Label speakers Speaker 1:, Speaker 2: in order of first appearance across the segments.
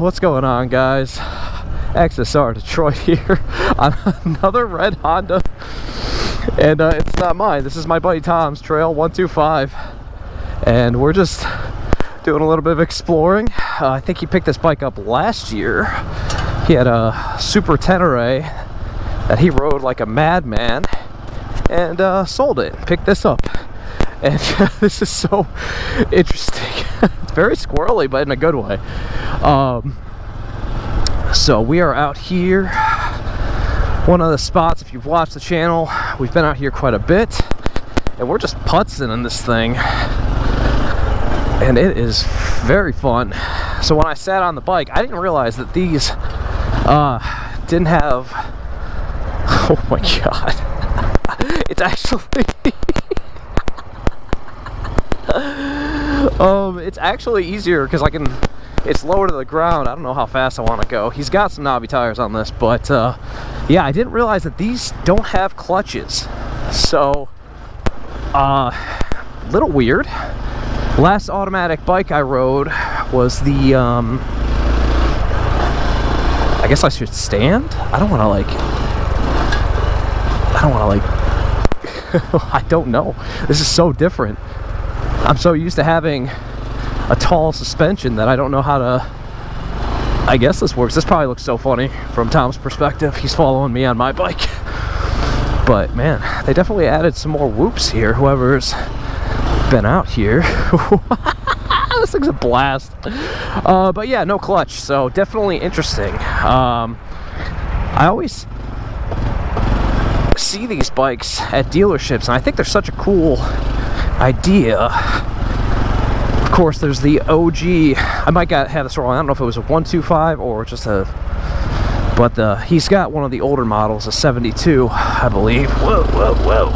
Speaker 1: What's going on, guys? XSR Detroit here on another red Honda, and it's not mine. This is my buddy Tom's Trail 125, and we're just doing a little bit of exploring. I think he picked this bike up last year. He had a Super Tenere that he rode like a madman, and sold it. Picked this up, and this is so interesting. It's very squirrely, but in a good way. So we are out here. One of the spots, if you've watched the channel, we've been out here quite a bit, and we're just putzing in this thing, and it is very fun. So when I sat on the bike, I didn't realize that these didn't have, oh my god, it's actually it's actually easier because it's lower to the ground. I don't know how fast I want to go. He's got some knobby tires on this, but yeah, I didn't realize that these don't have clutches. So, little weird. Last automatic bike I rode was the, I guess I should stand? I don't want to I don't know. This is so different. I'm so used to having a tall suspension that I don't know how to, I guess this works. This probably looks so funny from Tom's perspective. He's following me on my bike. But man, they definitely added some more whoops here, whoever's been out here. This thing's a blast. But yeah, no clutch, so definitely interesting. I always see these bikes at dealerships, and I think they're such a cool idea. Of course, there's the OG. I might have this wrong. I don't know if it was a 125 or just a, but he's got one of the older models, a 72, I believe. Whoa, whoa, whoa.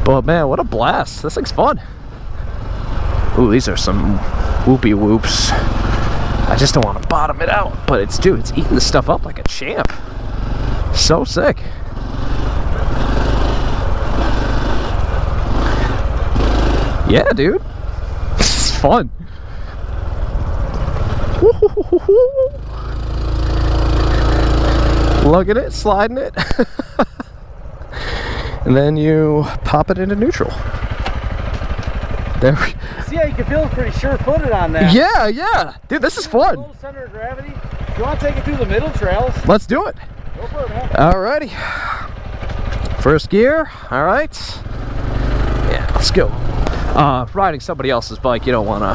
Speaker 1: But man, what a blast. This thing's fun. Ooh, these are some whoopie whoops. I just don't want to bottom it out, but it's eating this stuff up like a champ. So sick. Yeah, dude. This is fun. Lugging it, sliding it. And then you pop it into neutral. There we
Speaker 2: see how you can feel pretty sure-footed on that.
Speaker 1: Yeah, yeah. Dude, this is fun.
Speaker 2: Low center of gravity. You want to take it through the middle trails?
Speaker 1: Let's do it.
Speaker 2: Go for it, man.
Speaker 1: Alrighty. First gear. All right. Yeah, let's go. Riding somebody else's bike, you don't want to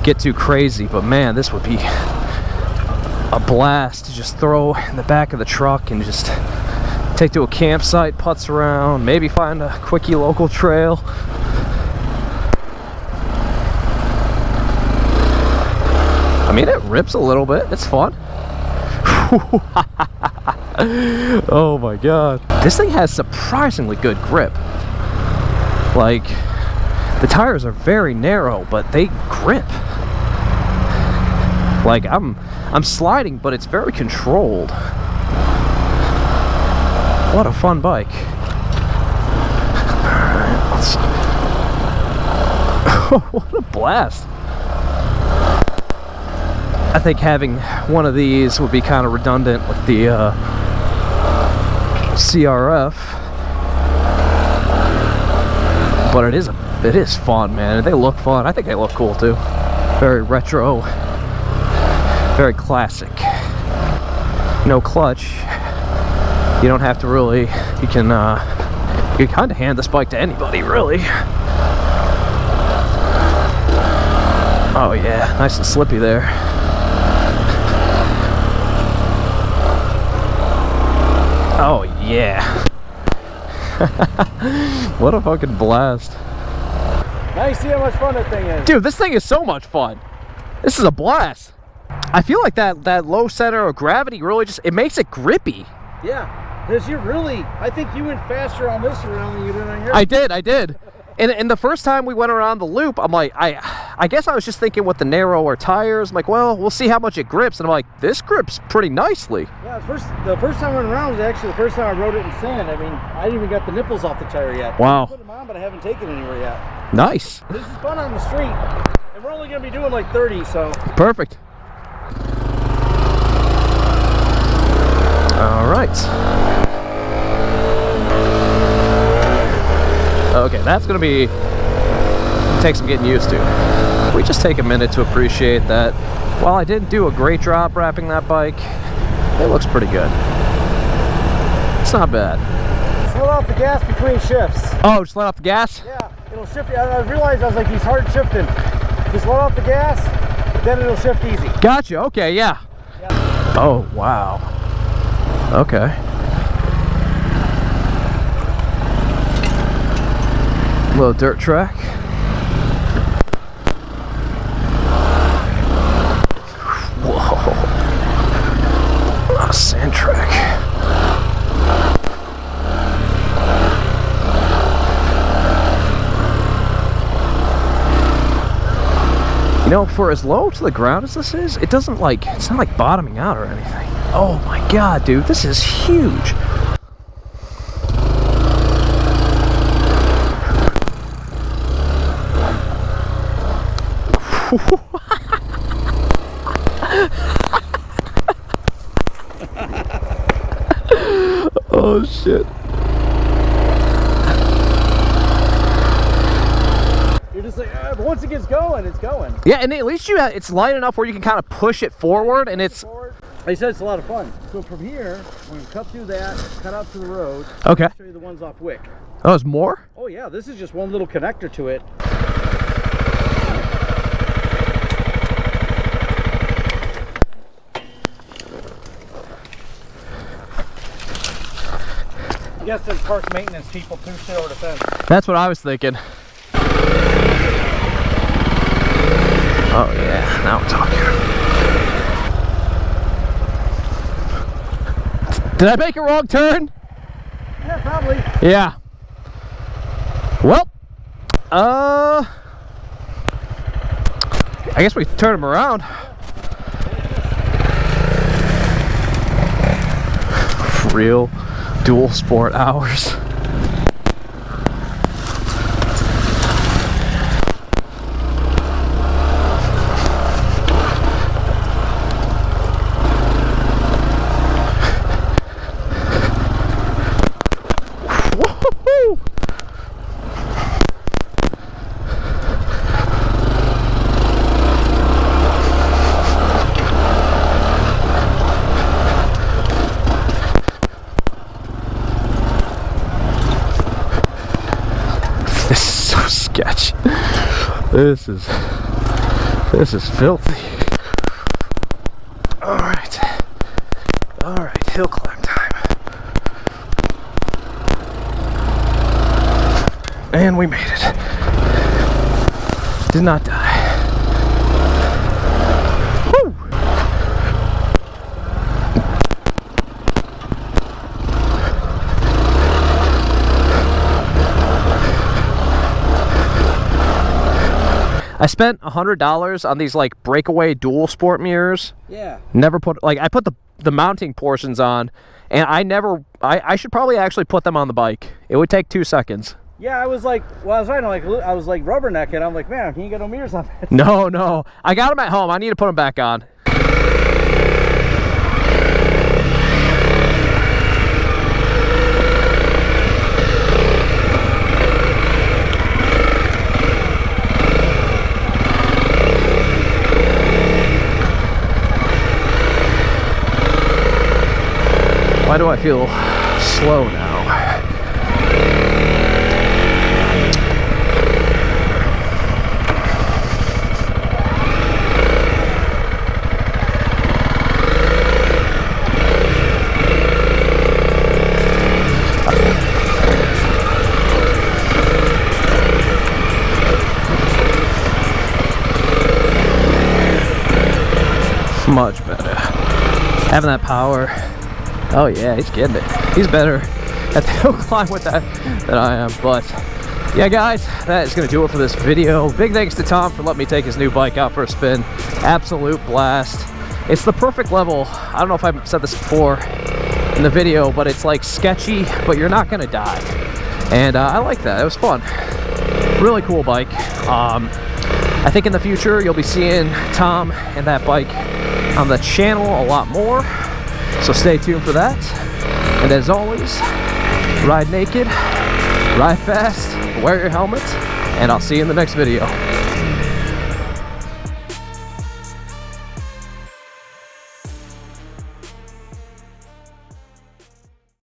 Speaker 1: get too crazy, but man, this would be a blast to just throw in the back of the truck and just take to a campsite, putz around, maybe find a quickie local trail. I mean, it rips a little bit. It's fun. Oh my god. This thing has surprisingly good grip. Like, the tires are very narrow, but they grip. Like, I'm sliding, but it's very controlled. What a fun bike. Alright, let's... What a blast. I think having one of these would be kind of redundant with the CRF. But it is fun, man. They look fun. I think they look cool too. Very retro, very classic. No clutch. You don't have to really. You can kind of hand this bike to anybody, really. Oh yeah, nice and slippy there. Oh yeah. What a fucking blast.
Speaker 2: Now you see how much fun that thing is.
Speaker 1: Dude, this thing is so much fun. This is a blast. I feel like that low center of gravity really just, it makes it grippy.
Speaker 2: Yeah, because you're really, I think you went faster on this around than you did on yours.
Speaker 1: I did. And the first time we went around the loop, I'm like, I guess I was just thinking with the narrower tires, I'm like, well, we'll see how much it grips. And I'm like, this grips pretty nicely.
Speaker 2: Yeah, the first time I went around was actually the first time I rode it in sand. I mean, I didn't even got the nipples off the tire yet.
Speaker 1: Wow.
Speaker 2: I put them on, but I haven't taken anywhere yet.
Speaker 1: Nice.
Speaker 2: This is fun on the street. And we're only going to be doing like 30, so.
Speaker 1: Perfect. All right. Okay, that's gonna be take some getting used to. We just take a minute to appreciate that while I didn't do a great job wrapping that bike, it looks pretty good. It's not bad.
Speaker 2: Just let off the gas between shifts.
Speaker 1: Oh, just let off the gas?
Speaker 2: Yeah, it'll shift. I realized, I was like, he's hard shifting. Just let off the gas, then it'll shift easy.
Speaker 1: Gotcha, okay, yeah. Oh, wow. Okay. Little dirt track. Whoa. A sand track. You know, for as low to the ground as this is, it doesn't like, it's not like bottoming out or anything. Oh my God, dude, this is huge. Oh shit.
Speaker 2: You're just like, but once it gets going, it's going.
Speaker 1: Yeah, and at least it's light enough where you can kind of push it forward, and it's...
Speaker 2: Like I said, it's a lot of fun. So from here, we're going to cut through that, cut out to the road.
Speaker 1: Okay.
Speaker 2: I'll show you the ones off Wick.
Speaker 1: Oh, there's more?
Speaker 2: Oh yeah, this is just one little connector to it. I guess there's park maintenance people too still over the fence.
Speaker 1: That's what I was thinking. Oh yeah, now we're talking. Did I make a wrong turn?
Speaker 2: Yeah, probably.
Speaker 1: Yeah. Well, I guess we can turn him around. Real dual sport hours. Woo-hoo-hoo. This is so sketchy. This is filthy. All right, hill climb time. And we made it. Did not die. Woo! I spent $100 on these like breakaway dual sport mirrors.
Speaker 2: Yeah.
Speaker 1: Never put, like, I put the mounting portions on, and I should probably actually put them on the bike. It would take 2 seconds.
Speaker 2: Yeah, I was like, well, I was riding, like, I was like rubbernecking. I'm like, man, can you get no mirrors on that?
Speaker 1: No, I got them at home. I need to put them back on. Why do I feel slow now? Much better. Having that power. Oh yeah, he's getting it. He's better at the hill climb with that than I am. But yeah, guys, that is going to do it for this video. Big thanks to Tom for letting me take his new bike out for a spin. Absolute blast. It's the perfect level. I don't know if I've said this before in the video, but it's like sketchy, but you're not going to die. And I like that. It was fun. Really cool bike. I think in the future you'll be seeing Tom and that bike on the channel a lot more. So stay tuned for that. And as always, ride naked, ride fast, wear your helmet, and I'll see you in the next video.